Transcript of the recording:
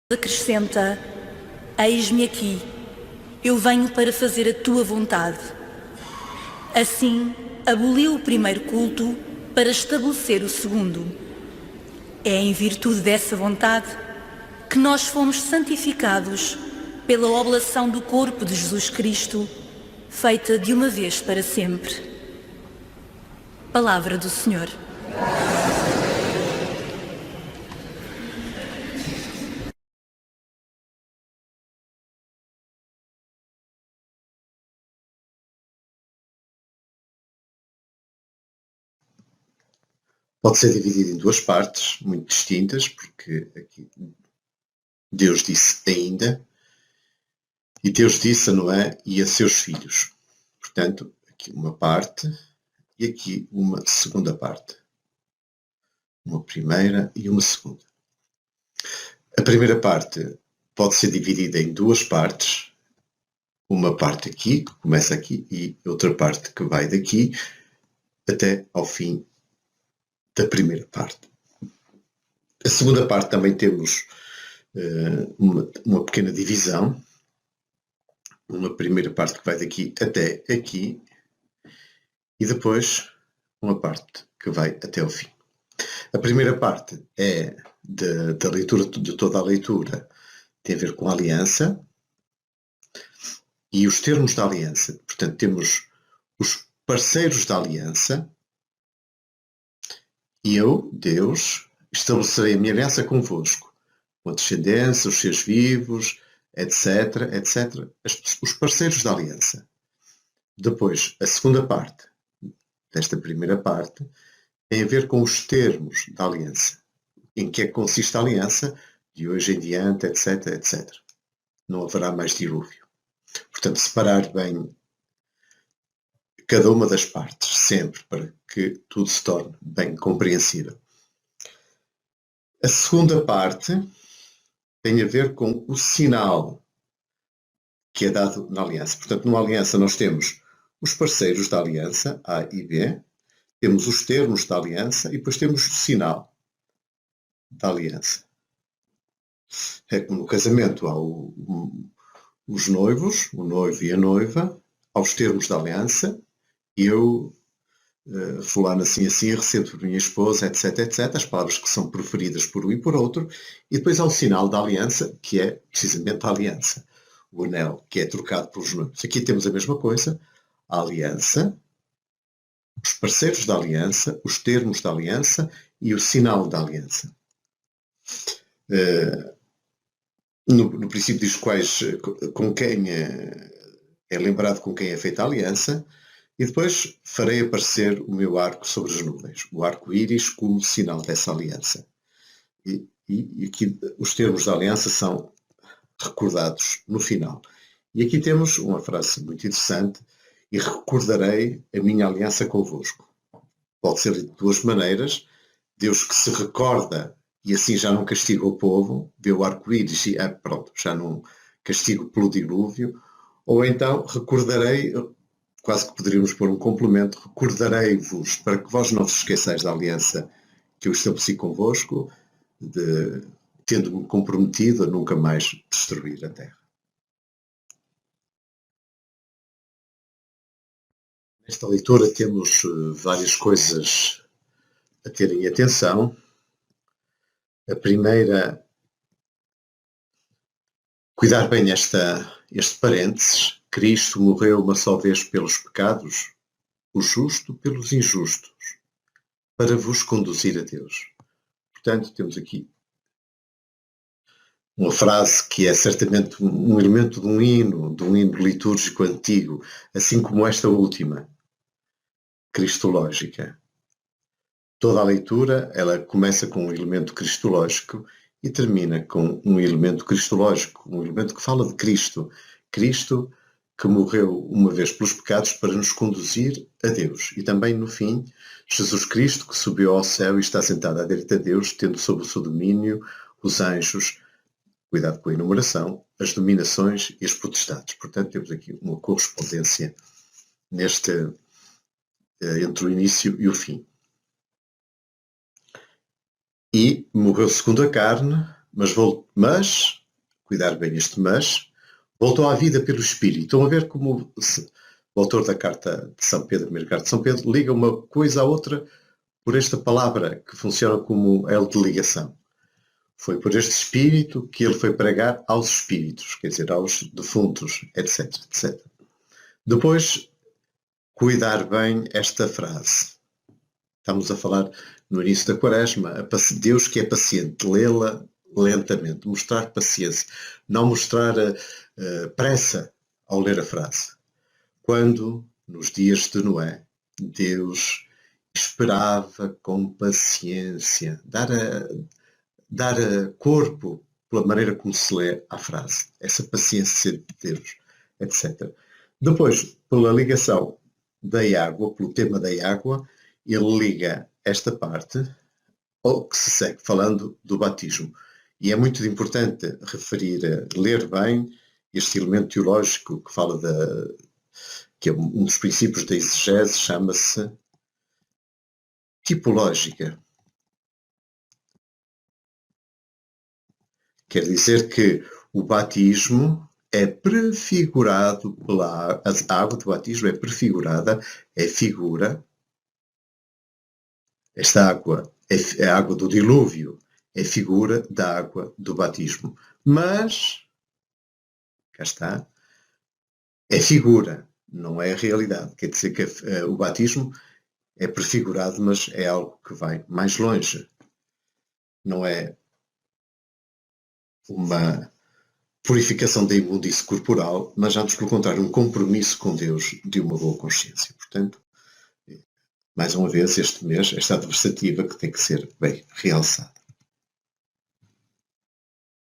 Acrescenta: eis-me aqui, eu venho para fazer a tua vontade. Assim, aboliu o primeiro culto para estabelecer o segundo. É em virtude dessa vontade que nós fomos santificados pela oblação do corpo de Jesus Cristo, feita de uma vez para sempre. Palavra do Senhor. Pode ser dividido em duas partes muito distintas, porque aqui Deus disse ainda, e Deus disse a Noé e a seus filhos. Portanto, aqui uma parte e aqui uma segunda parte. Uma primeira e uma segunda. A primeira parte pode ser dividida em duas partes. Uma parte aqui, que começa aqui, e outra parte que vai daqui até ao fim da primeira parte. A segunda parte também temos uma pequena divisão. Uma primeira parte que vai daqui até aqui e depois uma parte que vai até o fim. A primeira parte é da leitura, de toda a leitura, tem a ver com a aliança e os termos da aliança. Portanto, temos os parceiros da aliança e eu, Deus, estabelecerei a minha aliança convosco, com a descendência, os seus vivos, etc, etc. Os parceiros da aliança. Depois, a segunda parte desta primeira parte tem a ver com os termos da aliança. Em que é que consiste a aliança, de hoje em diante, etc, etc. Não haverá mais dilúvio. Portanto, separar bem cada uma das partes, sempre, para que tudo se torne bem compreensível. A segunda parte tem a ver com o sinal que é dado na aliança. Portanto, numa aliança nós temos os parceiros da aliança, A e B, temos os termos da aliança e depois temos o sinal da aliança. É como no casamento há os noivos, o noivo e a noiva, aos termos da aliança, eu, fulano assim assim, recebo por minha esposa, etc, etc, as palavras que são proferidas por um e por outro, e depois há o sinal da aliança, que é precisamente a aliança, o anel, que é trocado pelos noivos. Aqui temos a mesma coisa, a aliança, os parceiros da aliança, os termos da aliança e o sinal da aliança. No princípio diz com quem é lembrado com quem é feita a aliança, e depois farei aparecer o meu arco sobre as nuvens, o arco-íris como sinal dessa aliança. E aqui os termos da aliança são recordados no final. E aqui temos uma frase muito interessante: e recordarei a minha aliança convosco. Pode ser de duas maneiras: Deus que se recorda e assim já não castiga o povo, vê o arco-íris e pronto, já não castigo pelo dilúvio, ou então recordarei, quase que poderíamos pôr um complemento, recordarei-vos para que vós não vos esqueçais da aliança que eu estabeleci convosco, tendo-me comprometido a nunca mais destruir a terra. Nesta leitura temos várias coisas a terem atenção. A primeira, cuidar bem este parênteses: Cristo morreu uma só vez pelos pecados, o justo pelos injustos, para vos conduzir a Deus. Portanto, temos aqui uma frase que é certamente um elemento de um hino litúrgico antigo, assim como esta última, cristológica. Toda a leitura, ela começa com um elemento cristológico e termina com um elemento cristológico, um elemento que fala de Cristo. Cristo que morreu uma vez pelos pecados para nos conduzir a Deus. E também, no fim, Jesus Cristo que subiu ao céu e está sentado à direita de Deus, tendo sob o seu domínio os anjos, cuidado com a enumeração, as dominações e as potestades. Portanto, temos aqui uma correspondência entre o início e o fim. E morreu segundo a carne, mas, cuidar bem este mas, voltou à vida pelo Espírito. Estão a ver como o autor da carta de São Pedro, primeira carta de São Pedro, liga uma coisa à outra por esta palavra que funciona como elo de ligação. Foi por este Espírito que ele foi pregar aos espíritos, quer dizer, aos defuntos, etc, etc. Depois, cuidar bem esta frase. Estamos a falar no início da Quaresma, Deus que é paciente, lê-la lentamente, mostrar paciência, não mostrar pressa ao ler a frase. Quando, nos dias de Noé, Deus esperava com paciência, dar corpo pela maneira como se lê a frase, essa paciência de Deus, etc. Depois, pela ligação da água, pelo tema da água, ele liga esta parte ao que se segue falando do batismo. E é muito importante referir, ler bem este elemento teológico que fala que é um dos princípios da exegese, chama-se tipológica. Quer dizer que o batismo é prefigurado a água do batismo é prefigurada, é figura. Esta água é a água do dilúvio, é figura da água do batismo. Mas, cá está, é figura, não é a realidade. Quer dizer que o batismo é prefigurado, mas é algo que vai mais longe. Não é uma purificação da imundície corporal, mas antes, pelo contrário, um compromisso com Deus de uma boa consciência. Portanto, mais uma vez, este mês, esta adversativa que tem que ser bem realçada.